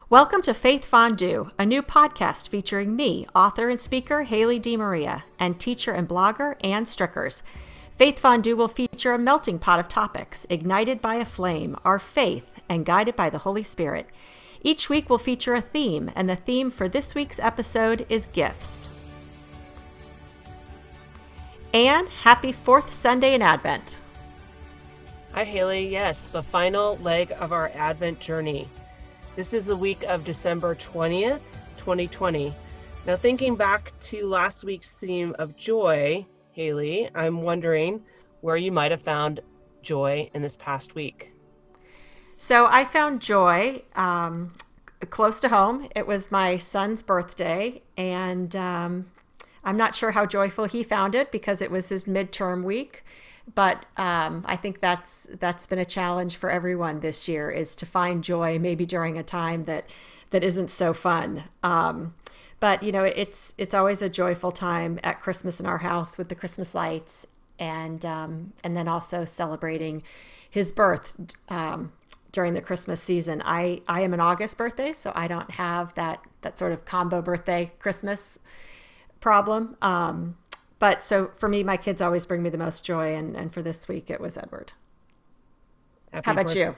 Welcome to Faith Fondue, a new podcast featuring me, author and speaker Haley DeMaria, and teacher and blogger Ann Strickers. Faith Fondue will feature a melting pot of topics, ignited by a flame, our faith, and guided by the Holy Spirit. Each week will feature a theme, and the theme for this week's episode is gifts. Ann, happy fourth Sunday in Advent. Hi, Haley. Yes, the final leg of our Advent journey. This is the week of December 20th, 2020. Now, thinking back to last week's theme of joy, Haley, I'm wondering where you might have found joy in this past week. So I found joy close to home. It was my son's birthday, and I'm not sure how joyful he found it because it was his midterm week. But I think that's been a challenge for everyone this year, is to find joy maybe during a time that isn't so fun. But you know, it's always a joyful time at Christmas in our house with the Christmas lights, and then also celebrating his birth during the Christmas season. I am an August birthday, so I don't have that sort of combo birthday Christmas problem. But so for me, my kids always bring me the most joy, and for this week, it was Edward. How about you?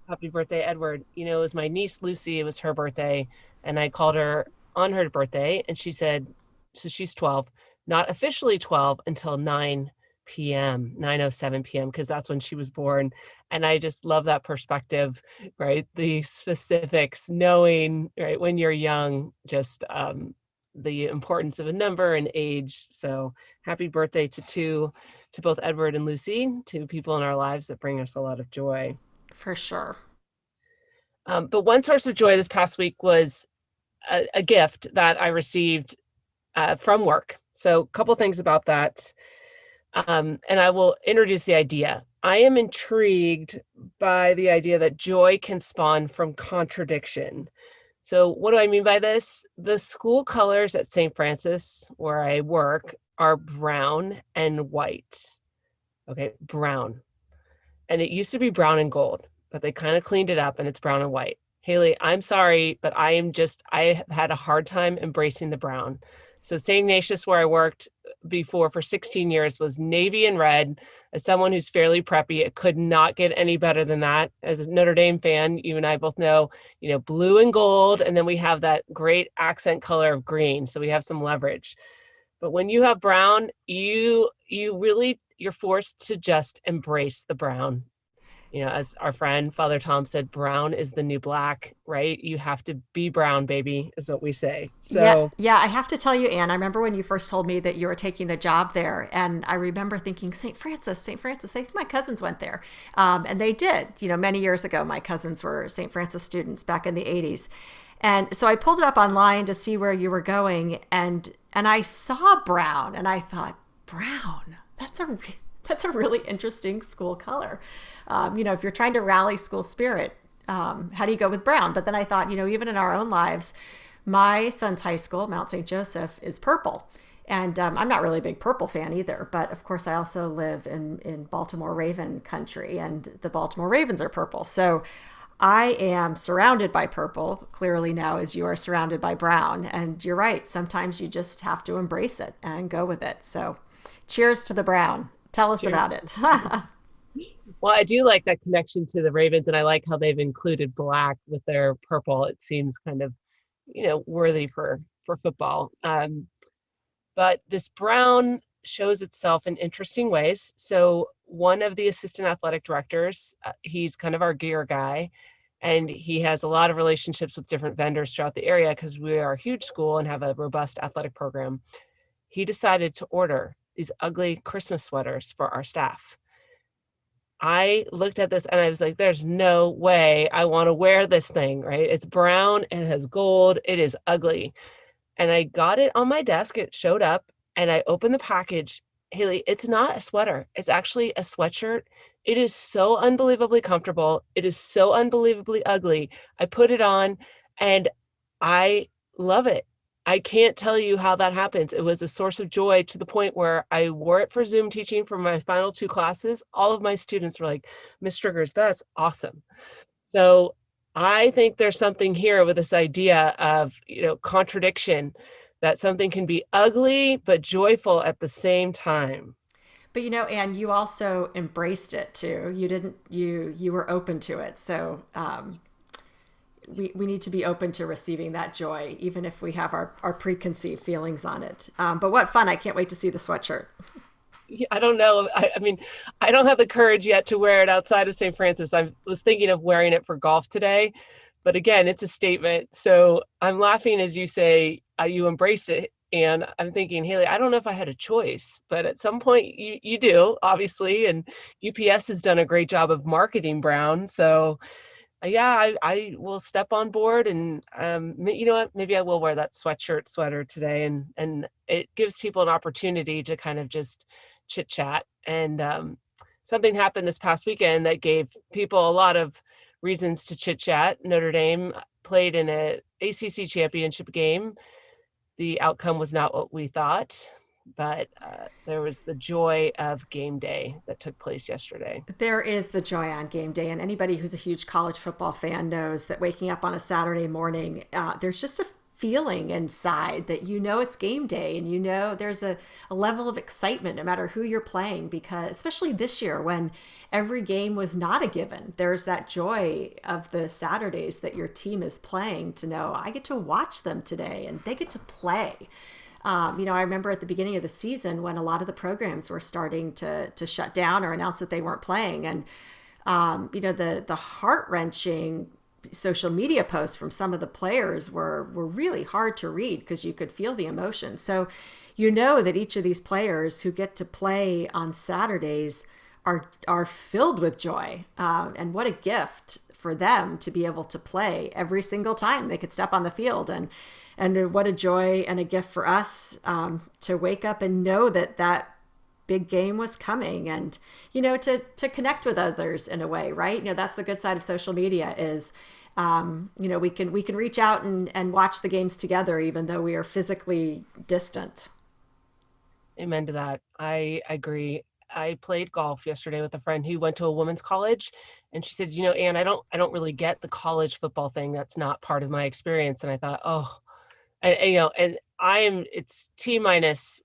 Happy birthday, Edward. You know, it was my niece, Lucy. It was her birthday, and I called her on her birthday, and she said, so she's 12, not officially 12 until 9 p.m., 9:07 p.m., because that's when she was born. And I just love that perspective, right? The specifics, knowing, right, when you're young, just the importance of a number and age. So happy birthday to both Edward and Lucy, two people in our lives that bring us a lot of joy. For sure. But one source of joy this past week was a gift that I received from work. So a couple things about that. And I will introduce the idea. I am intrigued by the idea that joy can spawn from contradiction. So what do I mean by this? The school colors at St. Francis, where I work, are brown and white. Okay, brown. And it used to be brown and gold, but they kind of cleaned it up and it's brown and white. Haley, I'm sorry, but I have had a hard time embracing the brown. So St. Ignatius, where I worked before for 16 years, was navy and red. As someone who's fairly preppy, it could not get any better than that. As a Notre Dame fan, you and I both know, blue and gold, and then we have that great accent color of green. So we have some leverage. But when you have brown, you're forced to just embrace the brown. As our friend Father Tom said, brown is the new black, right? You have to be brown, baby, is what we say. So yeah, I have to tell you, Anne, I remember when you first told me that you were taking the job there, and I remember thinking, St. Francis, my cousins went there. And they did, many years ago. My cousins were St. Francis students back in the 80s. And so I pulled it up online to see where you were going, and I saw brown, and I thought, brown, that's a really interesting school color. If you're trying to rally school spirit, how do you go with brown? But then I thought, even in our own lives, my son's high school, Mount St. Joseph, is purple. And I'm not really a big purple fan either. But of course, I also live in Baltimore Raven country, and the Baltimore Ravens are purple. So I am surrounded by purple, clearly now, as you are surrounded by brown. And you're right. Sometimes you just have to embrace it and go with it. So cheers to the brown. Tell us about it. Well, I do like that connection to the Ravens, and I like how they've included black with their purple. It seems kind of, worthy for football. But this brown shows itself in interesting ways. So one of the assistant athletic directors, he's kind of our gear guy, and he has a lot of relationships with different vendors throughout the area because we are a huge school and have a robust athletic program. He decided to order these ugly Christmas sweaters for our staff. I looked at this and I was like, there's no way I want to wear this thing, right? It's brown and it has gold. It is ugly. And I got it on my desk. It showed up and I opened the package. Haley, it's not a sweater. It's actually a sweatshirt. It is so unbelievably comfortable. It is so unbelievably ugly. I put it on and I love it. I can't tell you how that happens. It was a source of joy to the point where I wore it for Zoom teaching for my final 2 classes. All of my students were like, Miss Strickers, that's awesome. So I think there's something here with this idea of, contradiction, that something can be ugly but joyful at the same time. But and you also embraced it too. You didn't you were open to it. So we need to be open to receiving that joy, even if we have our preconceived feelings on it. But what fun! I can't wait to see the sweatshirt. Yeah, I don't know. I mean, I don't have the courage yet to wear it outside of St. Francis. I was thinking of wearing it for golf today, but again, it's a statement. So I'm laughing as you say you embraced it. And I'm thinking, Haley, I don't know if I had a choice, but at some point you do, obviously. And UPS has done a great job of marketing Brown. So yeah, I will step on board, and you know what? Maybe I will wear that sweater today, and it gives people an opportunity to kind of just chit chat. And something happened this past weekend that gave people a lot of reasons to chit chat. Notre Dame played in a ACC championship game. The outcome was not what we thought, but there was the joy of game day that took place yesterday. There is the joy on game day, and anybody who's a huge college football fan knows that waking up on a Saturday morning, there's just a feeling inside that it's game day, and there's a level of excitement no matter who you're playing, because especially this year when every game was not a given, there's that joy of the Saturdays that your team is playing, to know I get to watch them today and they get to play. I remember at the beginning of the season when a lot of the programs were starting to shut down or announce that they weren't playing, and the heart wrenching social media posts from some of the players were really hard to read, because you could feel the emotion. So that each of these players who get to play on Saturdays are filled with joy, and what a gift for them to be able to play every single time they could step on the field. And what a joy and a gift for us, to wake up and know that big game was coming, and to connect with others in a way, right? That's the good side of social media is, we can reach out and watch the games together even though we are physically distant. Amen to that. I agree. I played golf yesterday with a friend who went to a women's college, and she said, Ann, I don't really get the college football thing. That's not part of my experience. And I thought, oh, and it's T minus,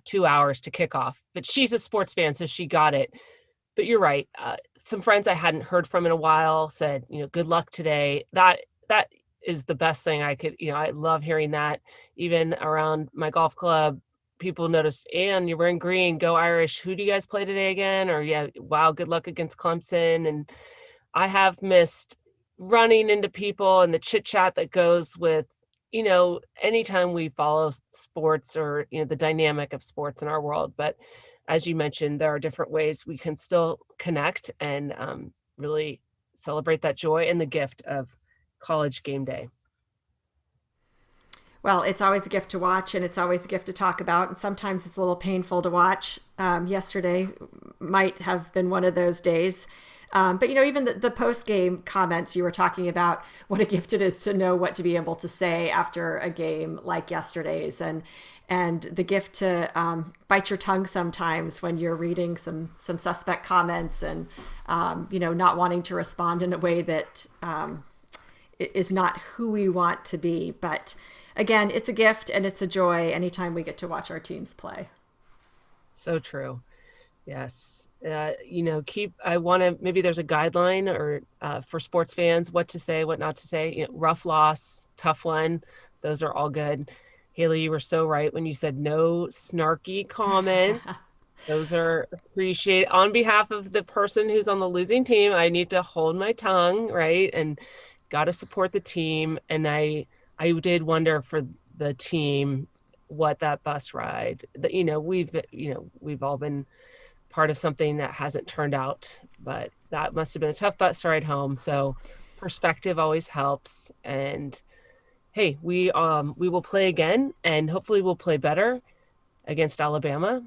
2 hours to kick off, but she's a sports fan, so she got it. But you're right. Some friends I hadn't heard from in a while said, good luck today. That is the best thing I could, I love hearing that. Even around my golf club, people noticed, and you're wearing green, go Irish. Who do you guys play today again? Or yeah, wow, good luck against Clemson. And I have missed running into people and the chit chat that goes with, anytime we follow sports, or, the dynamic of sports in our world. But as you mentioned, there are different ways we can still connect and really celebrate that joy and the gift of college game day. Well, it's always a gift to watch, and it's always a gift to talk about. And sometimes it's a little painful to watch. Yesterday might have been one of those days. But even the post game comments, you were talking about what a gift it is to know what to be able to say after a game like yesterday's, and the gift to bite your tongue sometimes when you're reading some suspect comments, and not wanting to respond in a way that is not who we want to be. But again, it's a gift and it's a joy anytime we get to watch our teams play. So true. Yes. I want to, maybe there's a guideline or for sports fans, what to say, what not to say. Rough loss, tough one. Those are all good. Haley, you were so right when you said no snarky comments. Those are appreciated. On behalf of the person who's on the losing team, I need to hold my tongue, right? And got to support the team. And I did wonder for the team what that bus ride that, we've all been part of something that hasn't turned out, but that must have been a tough bus ride home. So perspective always helps. And hey, we will play again, and hopefully we'll play better against Alabama.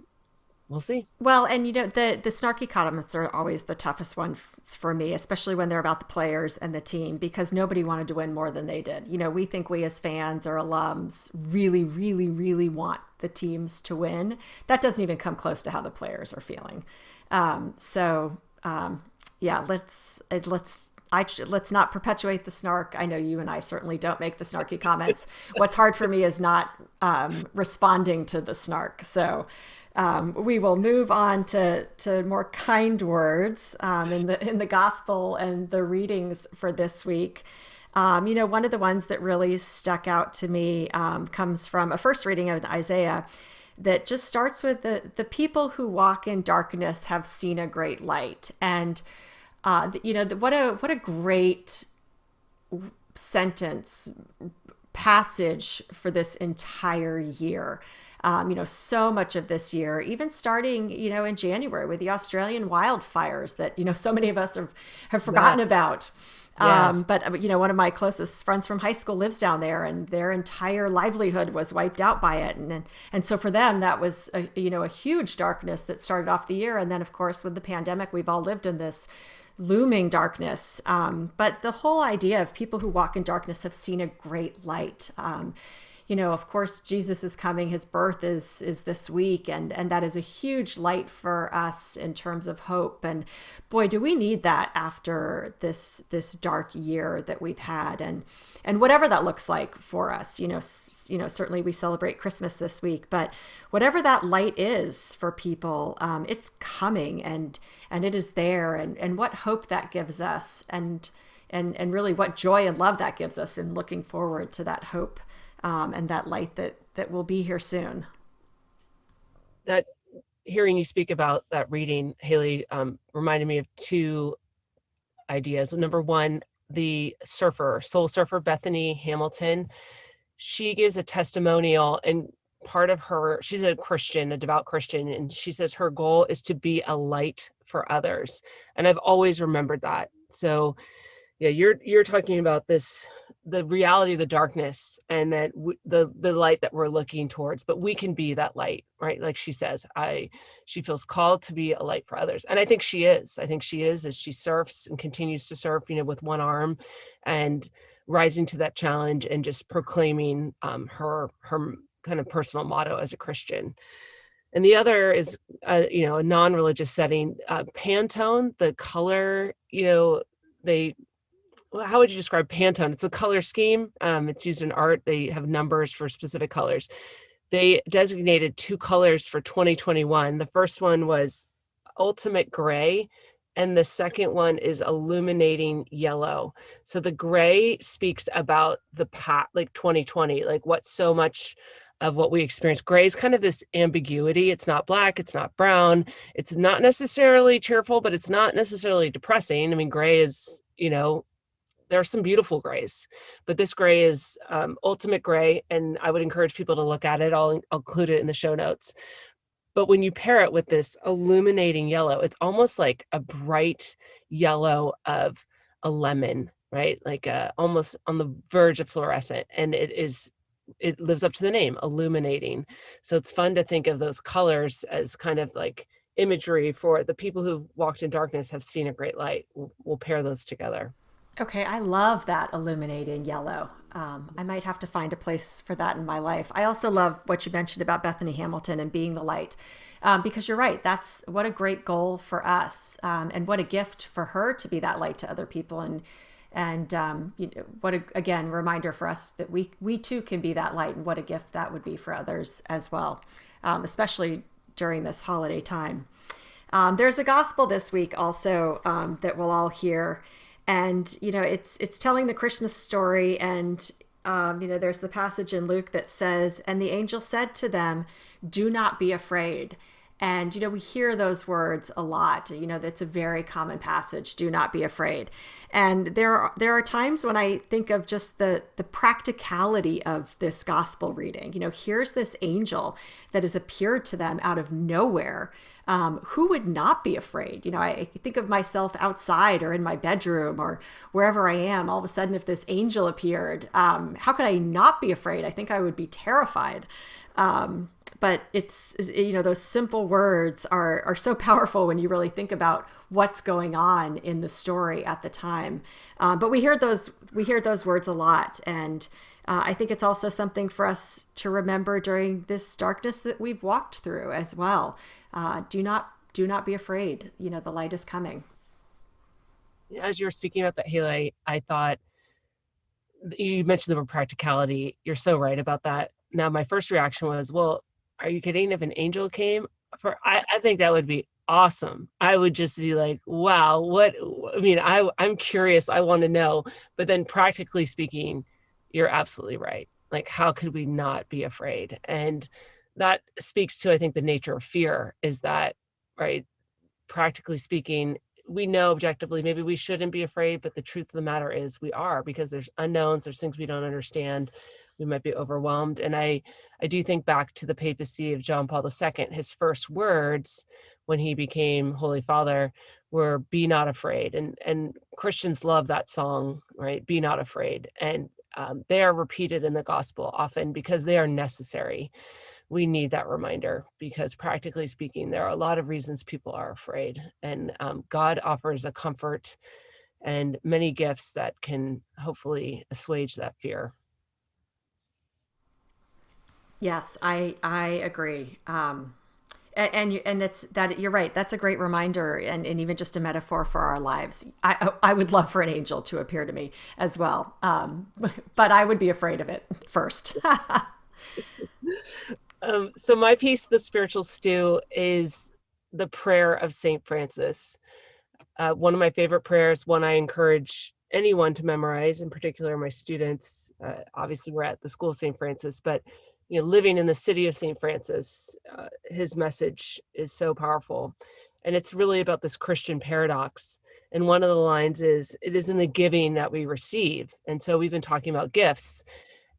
We'll see. Well, and the snarky comments are always the toughest one for me, especially when they're about the players and the team, because nobody wanted to win more than they did. We think we as fans or alums really, really, really want the teams to win. That doesn't even come close to how the players are feeling. Yeah, let's let's not perpetuate the snark. I know you and I certainly don't make the snarky comments. What's hard for me is not responding to the snark. So we will move on to more kind words in the gospel and the readings for this week. One of the ones that really stuck out to me comes from a first reading of Isaiah that just starts with the people who walk in darkness have seen a great light. And, what a great sentence, passage for this entire year. So much of this year, even starting, in January with the Australian wildfires that, so many of us have forgotten about. Yes. But one of my closest friends from high school lives down there, and their entire livelihood was wiped out by it. And so for them, that was a huge darkness that started off the year. And then, of course, with the pandemic, we've all lived in this looming darkness. But the whole idea of people who walk in darkness have seen a great light. Of course, Jesus is coming. His birth is this week, and that is a huge light for us in terms of hope. And boy, do we need that after this dark year that we've had, and whatever that looks like for us. Certainly we celebrate Christmas this week, but whatever that light is for people, it's coming, and it is there, and what hope that gives us, and really what joy and love that gives us in looking forward to that hope. And that light that will be here soon. That hearing you speak about that reading, Haley, reminded me of two ideas. Number one, the soul surfer, Bethany Hamilton. She gives a testimonial, and part of she's a Christian, a devout Christian, and she says her goal is to be a light for others. And I've always remembered that. So yeah, you're talking about the reality of the darkness, and that the light that we're looking towards, but we can be that light, right? Like she says, she feels called to be a light for others. And I think she is as she surfs and continues to surf, with one arm, and rising to that challenge and just proclaiming her kind of personal motto as a Christian. And the other is, a non-religious setting, Pantone, the color, how would you describe Pantone? It's a color scheme. It's used in art. They have numbers for specific colors. They designated 2 colors for 2021. The first one was ultimate gray, and the second one is illuminating yellow. So the gray speaks about the past, like 2020, like what so much of what we experience. Gray is kind of this ambiguity. It's not black, it's not brown, it's not necessarily cheerful, but it's not necessarily depressing. I mean, gray is, there are some beautiful grays, but this gray is ultimate gray, and I would encourage people to look at it. I'll include it in the show notes. But when you pair it with this illuminating yellow, it's almost like a bright yellow of a lemon, right? Like almost on the verge of fluorescent, and it lives up to the name, illuminating. So it's fun to think of those colors as kind of like imagery for the people who walked in darkness have seen a great light. We'll pair those together. Okay, I love that illuminating yellow. I might have to find a place for that in my life. I also love what you mentioned about Bethany Hamilton and being the light, because you're right. That's what a great goal for us, and what a gift for her to be that light to other people, and what a, again, reminder for us that we too can be that light, and what a gift that would be for others as well, especially during this holiday time. There's a gospel this week also that we'll all hear. And, it's telling the Christmas story. And, there's the passage in Luke that says, and the angel said to them, do not be afraid. And, we hear those words a lot. That's a very common passage. Do not be afraid. And there are times when I think of just the practicality of this gospel reading. Here's this angel that has appeared to them out of nowhere. Who would not be afraid? I think of myself outside or in my bedroom or wherever I am. All of a sudden, if this angel appeared, how could I not be afraid? I think I would be terrified. But it's, those simple words are so powerful when you really think about what's going on in the story at the time. But we hear those words a lot. And I think it's also something for us to remember during this darkness that we've walked through as well. Do not be afraid. The light is coming. As you were speaking about that, Haley, I thought you mentioned the word practicality. You're so right about that. Now, my first reaction was, well, are you kidding? If an angel came for, I think that would be awesome. I would just be like, wow, what, I mean, I'm curious. I want to know. But then practically speaking, you're absolutely right. Like, how could we not be afraid? And that speaks to, I think, the nature of fear is that, right? Practically speaking, we know objectively maybe we shouldn't be afraid, but the truth of the matter is we are, because there's unknowns, there's things we don't understand. We might be overwhelmed. And I do think back to the papacy of John Paul II. His first words when he became Holy Father were "Be not afraid," and Christians love that song, right? Be not afraid, and they are repeated in the gospel often because they are necessary. We need that reminder because, practically speaking, there are a lot of reasons people are afraid, and God offers a comfort and many gifts that can hopefully assuage that fear. Yes, I agree. And it's that you're right. That's a great reminder, and even just a metaphor for our lives. I would love for an angel to appear to me as well, but I would be afraid of it first. So my piece, the spiritual stew, is the prayer of Saint Francis. One of my favorite prayers, one I encourage anyone to memorize, in particular my students. Obviously, we're at the School of St. Francis, but living in the city of St. Francis, his message is so powerful, and it's really about this Christian paradox. And one of the lines is, "It is in the giving that we receive." And so we've been talking about gifts,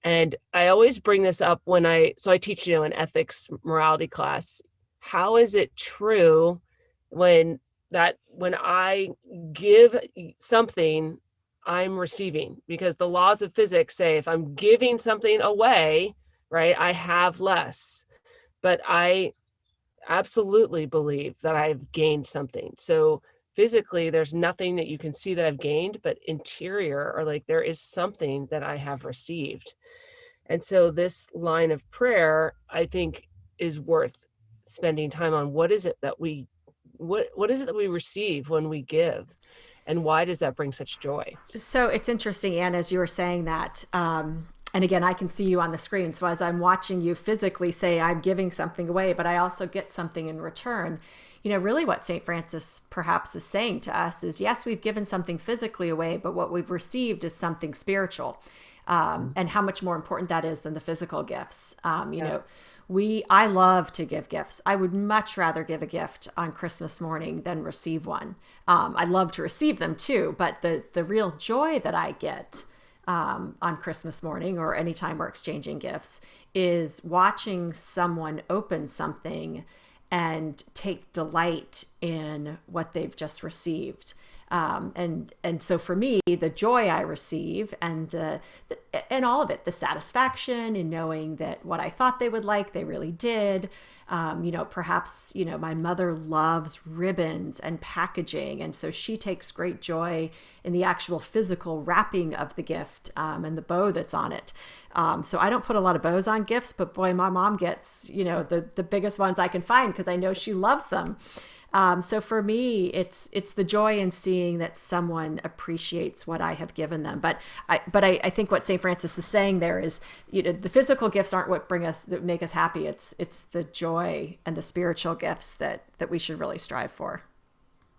and I always bring this up when I teach, an ethics morality class. How is it true when when I give something, I'm receiving? Because the laws of physics say if I'm giving something away, right, I have less. But I absolutely believe that I've gained something. So physically, there's nothing that you can see that I've gained, but interior, or like there is something that I have received. And so this line of prayer, I think, is worth spending time on. What is it that we receive when we give? And why does that bring such joy? So it's interesting, Anne, as you were saying that. And again, I can see you on the screen. So as I'm watching you physically say, I'm giving something away, but I also get something in return. Really what St. Francis perhaps is saying to us is, yes, we've given something physically away, but what we've received is something spiritual. And how much more important that is than the physical gifts. Yeah. I love to give gifts. I would much rather give a gift on Christmas morning than receive one. I love to receive them too, but the real joy that I get on Christmas morning or anytime we're exchanging gifts is watching someone open something and take delight in what they've just received. And so for me, the joy I receive and all of it, the satisfaction in knowing that what I thought they would like, they really did. Perhaps, my mother loves ribbons and packaging. And so she takes great joy in the actual physical wrapping of the gift, and the bow that's on it. So I don't put a lot of bows on gifts, but boy, my mom gets, the biggest ones I can find because I know she loves them. So for me, it's the joy in seeing that someone appreciates what I have given them. But I think what St. Francis is saying there is, the physical gifts aren't what that make us happy. It's the joy and the spiritual gifts that we should really strive for.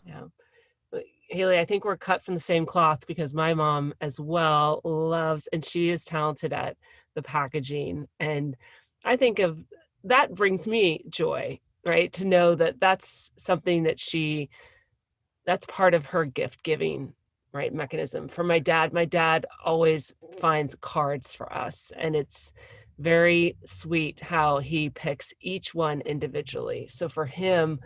Yeah. Haley, I think we're cut from the same cloth because my mom as well loves, and she is talented at the packaging. And I think of that brings me joy, right? To know that that's something that's part of her gift giving, right, mechanism. For my dad always finds cards for us, and it's very sweet how he picks each one individually. So for him,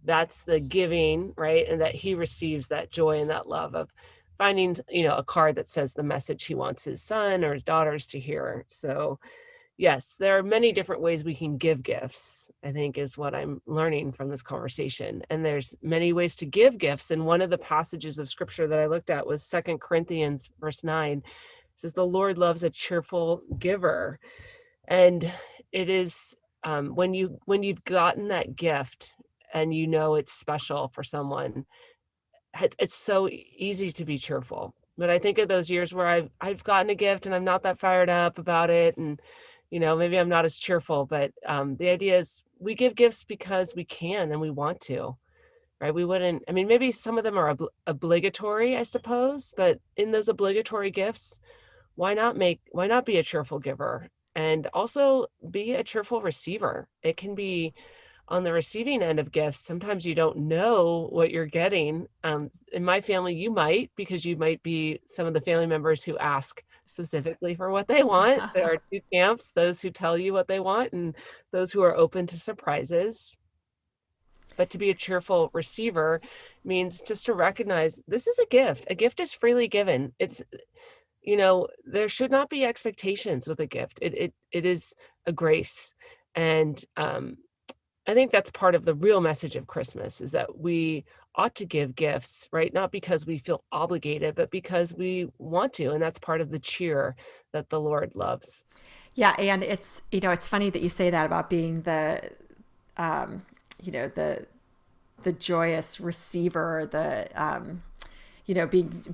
that's the giving, right? And that he receives that joy and that love of finding, a card that says the message he wants his son or his daughters to hear. So yes, there are many different ways we can give gifts, I think, is what I'm learning from this conversation. And there's many ways to give gifts. And one of the passages of scripture that I looked at was 2 Corinthians verse 9. It says, "The Lord loves a cheerful giver." And it is when you've gotten that gift and it's special for someone, it's so easy to be cheerful. But I think of those years where I've gotten a gift and I'm not that fired up about it, and maybe I'm not as cheerful. But the idea is we give gifts because we can and we want to, right? We wouldn't. I mean, maybe some of them are obligatory, I suppose. But in those obligatory gifts, why not be a cheerful giver and also be a cheerful receiver? It can be on the receiving end of gifts, sometimes you don't know what you're getting. In my family, you might, because you might be some of the family members who ask specifically for what they want. There are two camps, those who tell you what they want and those who are open to surprises. But to be a cheerful receiver means just to recognize this is a gift. A gift is freely given. There should not be expectations with a gift. It is a grace. And I think that's part of the real message of Christmas, is that we ought to give gifts, right? Not because we feel obligated, but because we want to. And that's part of the cheer that the Lord loves. Yeah, and it's funny that you say that about being um, the joyous receiver,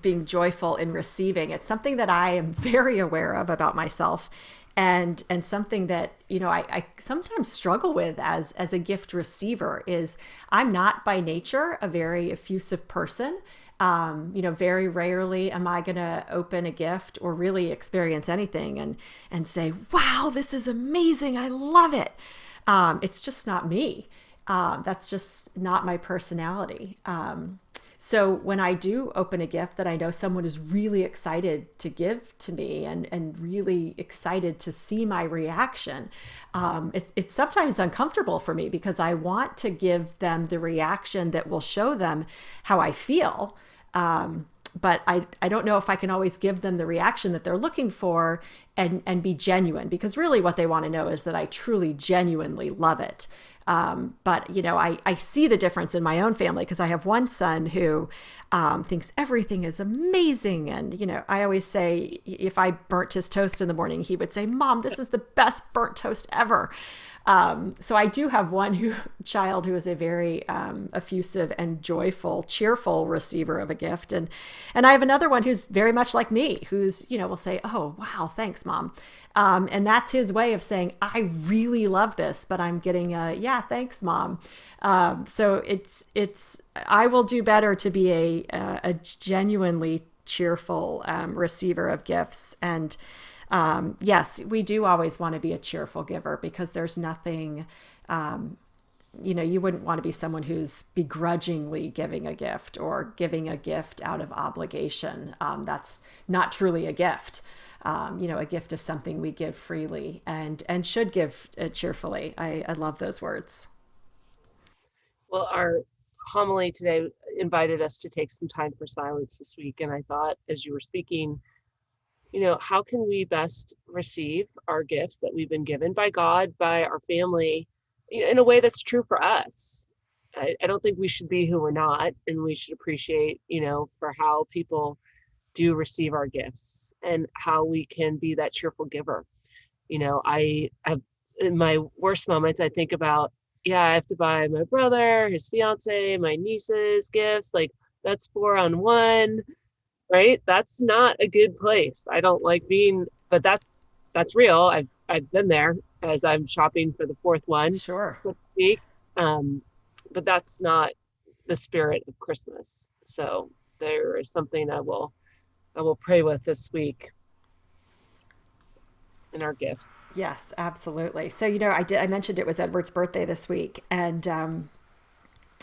being joyful in receiving. It's something that I am very aware of about myself, and something that I sometimes struggle with as a gift receiver is I'm not by nature a very effusive person. Very rarely am I going to open a gift or really experience anything and say, "Wow, this is amazing! I love it." It's just not me. That's just not my personality. So when I do open a gift that I know someone is really excited to give to me and really excited to see my reaction, it's sometimes uncomfortable for me because I want to give them the reaction that will show them how I feel. But I don't know if I can always give them the reaction that they're looking for and be genuine, because really what they want to know is that I truly, genuinely love it. But I see the difference in my own family because I have one son who thinks everything is amazing. And, I always say if I burnt his toast in the morning, he would say, "Mom, this is the best burnt toast ever." So I do have one child who is a very effusive and joyful, cheerful receiver of a gift. And I have another one who's very much like me, who's, will say, "Oh, wow, thanks, Mom." And that's his way of saying, "I really love this, but I'm getting yeah, thanks, Mom." So I will do better to be a genuinely cheerful receiver of gifts. And yes, we do always want to be a cheerful giver, because there's nothing, you wouldn't want to be someone who's begrudgingly giving a gift or giving a gift out of obligation. That's not truly a gift. A gift is something we give freely and should give cheerfully. I love those words. Well, our homily today invited us to take some time for silence this week. And I thought, as you were speaking, how can we best receive our gifts that we've been given by God, by our family, in a way that's true for us? I don't think we should be who we're not, and we should appreciate, for how people do receive our gifts and how we can be that cheerful giver. I have, in my worst moments, I think about, yeah, I have to buy my brother, his fiance, my nieces gifts. Like, that's 4 on 1, right? That's not a good place. I don't like being, but that's real. I've been there as I'm shopping for the 4th one, Sure. so to speak. But that's not the spirit of Christmas. So there is something I will pray with this week in our gifts. Yes, absolutely. So, I mentioned it was Edward's birthday this week, and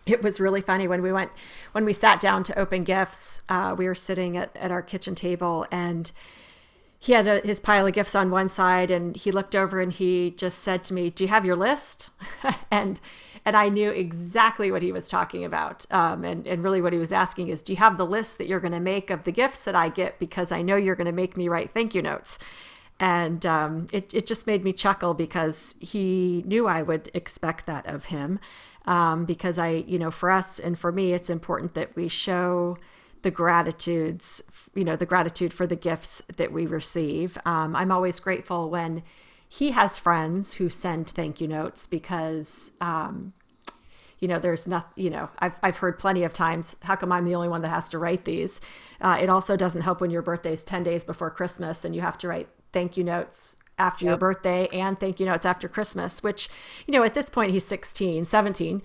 it was really funny when we sat down to open gifts. We were sitting at our kitchen table, and he had his pile of gifts on one side, and he looked over and he just said to me, "Do you have your list?" and I knew exactly what he was talking about. And really what he was asking is, "Do you have the list that you're going to make of the gifts that I get? Because I know you're going to make me write thank you notes." And it just made me chuckle, because he knew I would expect that of him. Because for us and for me, it's important that we show the gratitude for the gifts that we receive. I'm always grateful when he has friends who send thank you notes, because there's not, I've heard plenty of times, how come I'm the only one that has to write these? It also doesn't help when your birthday's 10 days before Christmas and you have to write thank you notes after your Yep. birthday and thank you notes after Christmas, which, at this point he's 16, 17.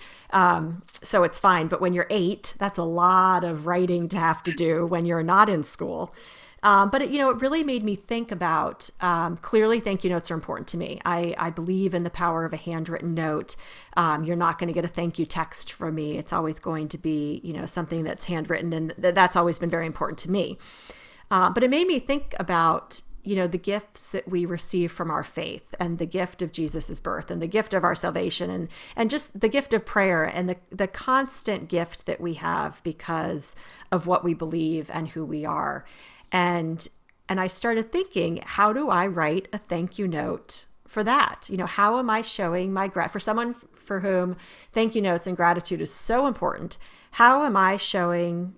So it's fine. But when you're 8, that's a lot of writing to have to do when you're not in school. But it really made me think about, clearly thank you notes are important to me. I believe in the power of a handwritten note. You're not going to get a thank you text from me. It's always going to be, something that's handwritten, and that's always been very important to me. But it made me think about, the gifts that we receive from our faith, and the gift of Jesus's birth, and the gift of our salvation, and just the gift of prayer, and the constant gift that we have because of what we believe and who we are. And I started thinking, how do I write a thank you note for that? How am I showing my for someone for whom thank you notes and gratitude is so important? How am I showing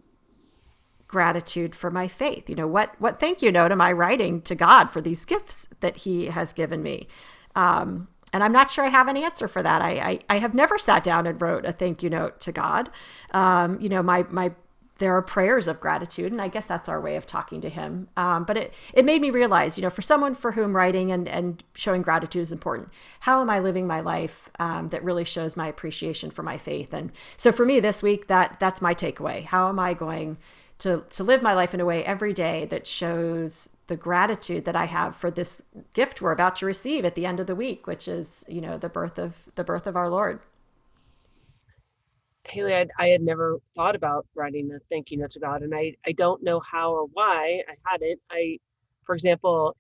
gratitude for my faith? What thank you note am I writing to God for these gifts that He has given me? And I'm not sure I have an answer for that. I have never sat down and wrote a thank you note to God. My there are prayers of gratitude, and I guess that's our way of talking to Him. But it made me realize, for someone for whom writing and showing gratitude is important, how am I living my life that really shows my appreciation for my faith? And so for me this week, that's my takeaway. How am I going to live my life in a way every day that shows the gratitude that I have for this gift we're about to receive at the end of the week, which is, the birth of our Lord. Haley, I had never thought about writing a thank you note to God, and I don't know how or why I hadn't. For example,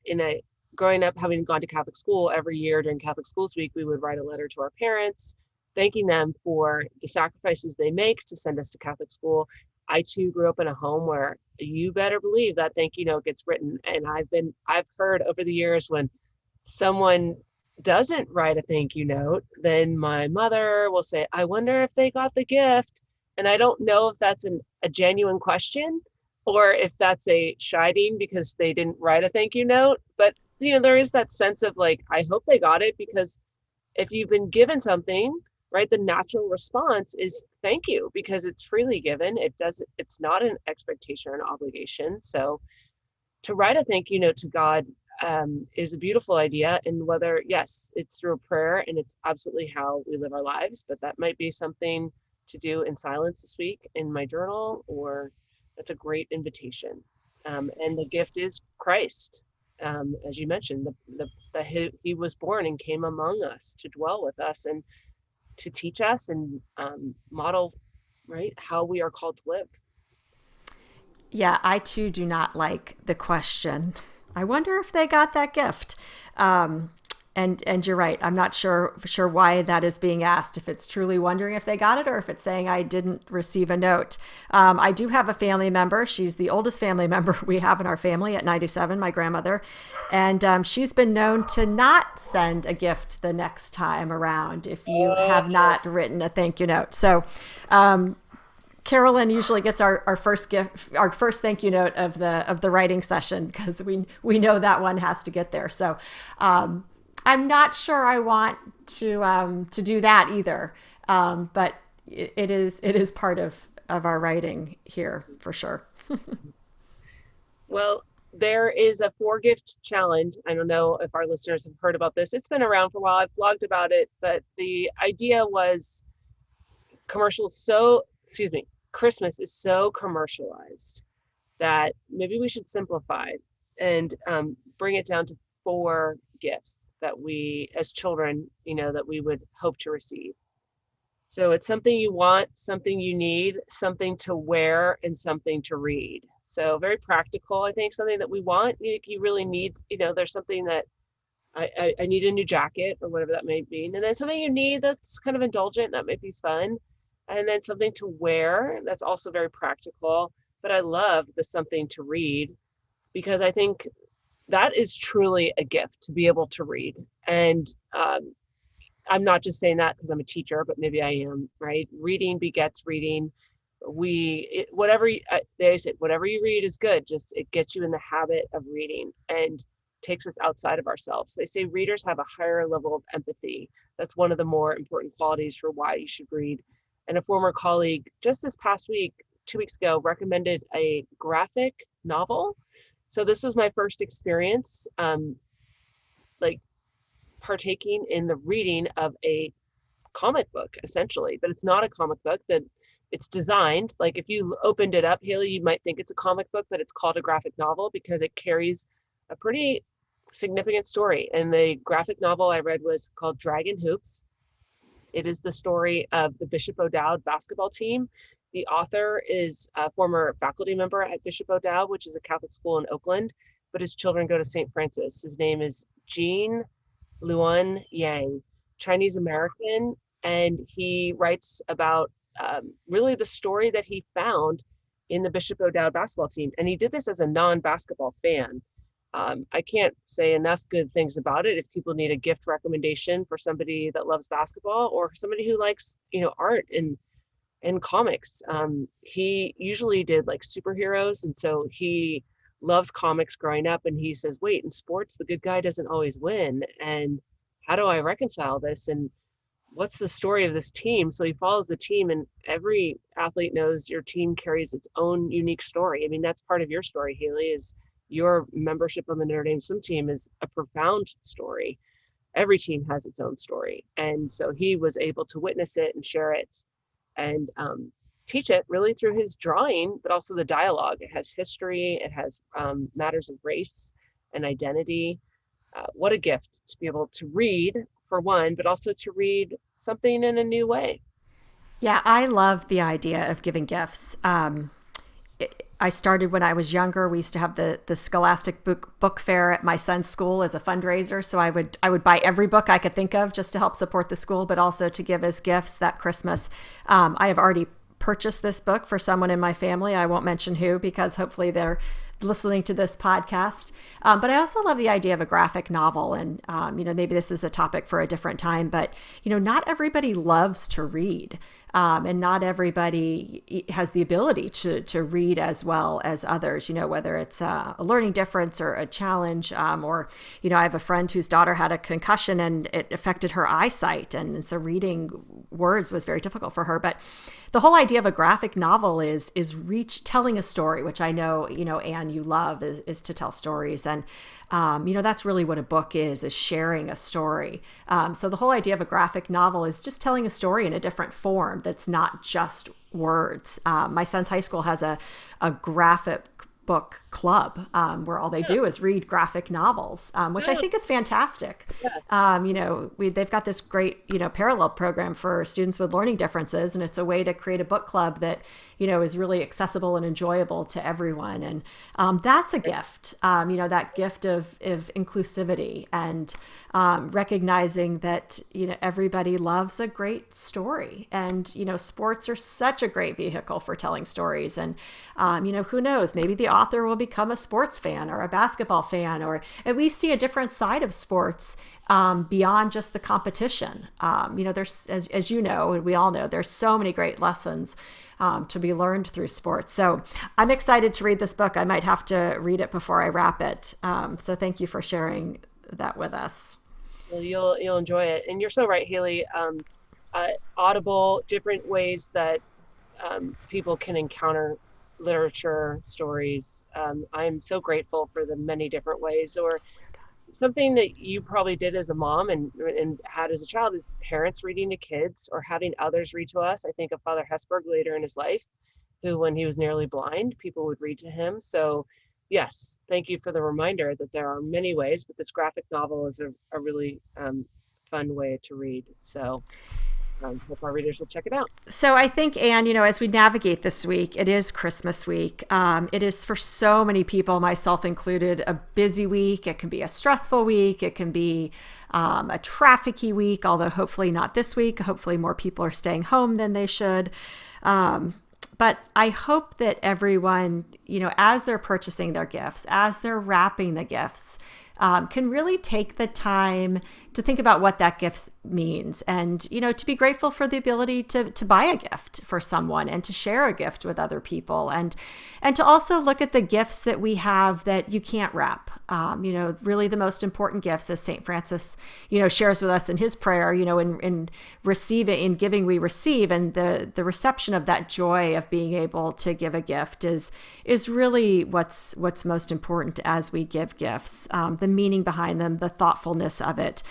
growing up, having gone to Catholic school, every year during Catholic Schools Week, we would write a letter to our parents, thanking them for the sacrifices they make to send us to Catholic school. I too grew up in a home where you better believe that thank you note gets written, and I've heard over the years when someone doesn't write a thank you note, then my mother will say, I wonder if they got the gift. And I don't know if that's a genuine question or if that's a chiding because they didn't write a thank you note. But, there is that sense of like, I hope they got it, because if you've been given something, right, the natural response is thank you, because it's freely given. It's not an expectation or an obligation. So to write a thank you note to God is a beautiful idea. And whether, yes, it's through a prayer, and it's absolutely how we live our lives, but that might be something to do in silence this week in my journal, or that's a great invitation. And the gift is Christ. As you mentioned, he was born and came among us to dwell with us and to teach us and model, right, how we are called to live. Yeah, I too do not like the question. I wonder if they got that gift. And you're right. I'm not sure why that is being asked. If it's truly wondering if they got it, or if it's saying I didn't receive a note. I do have a family member. She's the oldest family member we have in our family at 97. My grandmother, and she's been known to not send a gift the next time around if you have not written a thank you note. So. Carolyn usually gets our first gift, our first thank you note of the writing session, because we know that one has to get there. So I'm not sure I want to do that either, but it is part of our writing here for sure. Well, there is a 4-gift challenge. I don't know if our listeners have heard about this. It's been around for a while. I've blogged about it, but the idea was Christmas is so commercialized that maybe we should simplify and bring it down to 4 gifts that we, as children, that we would hope to receive. So it's something you want, something you need, something to wear, and something to read. So very practical, I think, something that we want. You really need, there's something that I need a new jacket or whatever that may mean. And then something you need that's kind of indulgent, that might be fun. And then something to wear that's also very practical. But I love the something to read, because I think that is truly a gift to be able to read. And I'm not just saying that because I'm a teacher, but maybe I am, right? Reading begets reading. They say whatever you read is good. Just it gets you in the habit of reading and takes us outside of ourselves. They say readers have a higher level of empathy. That's one of the more important qualities for why you should read. And a former colleague just this past week, 2 weeks ago, recommended a graphic novel. So this was my first experience, like partaking in the reading of a comic book essentially, but it's not a comic book. That it's designed like if you opened it up, Haley, you might think it's a comic book, but it's called a graphic novel because it carries a pretty significant story. And the graphic novel I read was called Dragon Hoops. It is the story of the Bishop O'Dowd basketball team. The author is a former faculty member at Bishop O'Dowd, which is a Catholic school in Oakland, but his children go to St. Francis. His name is Jean Luan Yang, Chinese American, and he writes about really the story that he found in the Bishop O'Dowd basketball team. And he did this as a non-basketball fan. I can't say enough good things about it. If people need a gift recommendation for somebody that loves basketball or somebody who likes, art and comics, he usually did like superheroes, and so he loves comics growing up. And he says, "Wait, in sports, the good guy doesn't always win. And how do I reconcile this? And what's the story of this team?" So he follows the team, and every athlete knows your team carries its own unique story. I mean, that's part of your story, Haley, is your membership on the Notre Dame swim team is a profound story. Every team has its own story. And so he was able to witness it and share it and teach it really through his drawing, but also the dialogue. It has history, it has matters of race and identity. What a gift to be able to read, for one, but also to read something in a new way. Yeah, I love the idea of giving gifts. I started when I was younger. We used to have the Scholastic book fair at my son's school as a fundraiser. So I would buy every book I could think of just to help support the school, but also to give as gifts that Christmas. I have already purchased this book for someone in my family. I won't mention who because hopefully they're listening to this podcast. But I also love the idea of a graphic novel. And, maybe this is a topic for a different time, but, not everybody loves to read. And not everybody has the ability to read as well as others, whether it's a learning difference or a challenge. Or, I have a friend whose daughter had a concussion and it affected her eyesight. And so reading words was very difficult for her. But the whole idea of a graphic novel is telling a story, which I know, Anne, you love is to tell stories. And, that's really what a book is sharing a story. So the whole idea of a graphic novel is just telling a story in a different form that's not just words. My son's high school has a graphic book club where all they do is read graphic novels, which I think is fantastic. Yes. They've got this great, parallel program for students with learning differences, and it's a way to create a book club that, is really accessible and enjoyable to everyone. And that's a gift, that gift of inclusivity and recognizing that, everybody loves a great story. And, sports are such a great vehicle for telling stories. And, who knows, maybe the author will become a sports fan or a basketball fan, or at least see a different side of sports beyond just the competition. There's, as you know, and we all know, there's so many great lessons to be learned through sports. So I'm excited to read this book. I might have to read it before I wrap it. So thank you for sharing that with us. Well, you'll enjoy it. And you're so right, Haley. Audible, different ways that people can encounter literature, stories. I'm so grateful for the many different ways. Or something that you probably did as a mom and had as a child is parents reading to kids or having others read to us. I think of Father Hesburgh later in his life, who, when he was nearly blind, people would read to him. So yes, thank you for the reminder that there are many ways, but this graphic novel is a really fun way to read. So hope our readers will check it out. So I think, Anne, as we navigate this week, it is Christmas week. It is for so many people, myself included, a busy week. It can be a stressful week. It can be a trafficy week, although hopefully not this week. Hopefully more people are staying home than they should. But I hope that everyone, as they're purchasing their gifts, as they're wrapping the gifts, can really take the time to think about what that means, and to be grateful for the ability to buy a gift for someone and to share a gift with other people, and to also look at the gifts that we have that you can't wrap. Really the most important gifts, as St. Francis shares with us in his prayer, in receiving, in giving we receive, and the reception of that joy of being able to give a gift is really what's most important as we give gifts. The meaning behind them, the thoughtfulness of it,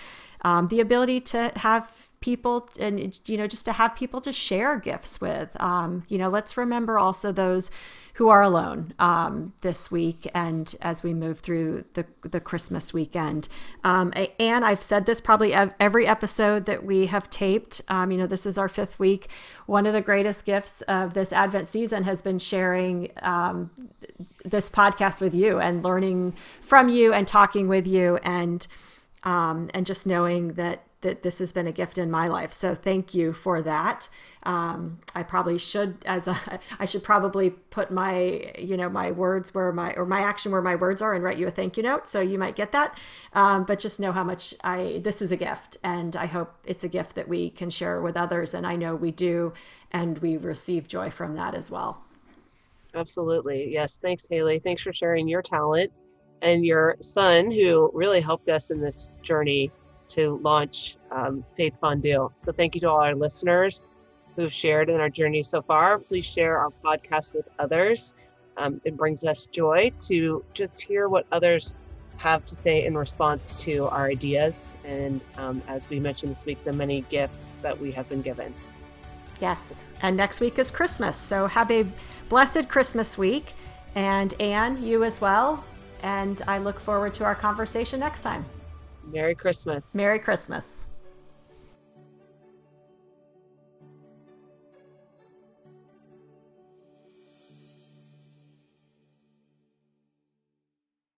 the ability to have people, and just to have people to share gifts with. Let's remember also those who are alone this week, and as we move through the Christmas weekend. And I've said this probably every episode that we have taped. This is our 5th week. One of the greatest gifts of this Advent season has been sharing this podcast with you, and learning from you, and talking with you, and just knowing that this has been a gift in my life. So thank you for that. I probably should, I should probably put my, my words or my action where my words are, and write you a thank you note. So you might get that. But just know how much this is a gift, and I hope it's a gift that we can share with others. And I know we do, and we receive joy from that as well. Absolutely. Yes. Thanks, Haley. Thanks for sharing your talent and your son, who really helped us in this journey to launch Faith Fondue. So thank you to all our listeners who've shared in our journey so far. Please share our podcast with others. It brings us joy to just hear what others have to say in response to our ideas. And as we mentioned this week, the many gifts that we have been given. Yes. And next week is Christmas. So have a blessed Christmas week. And Anne, you as well. And I look forward to our conversation next time. Merry Christmas. Merry Christmas.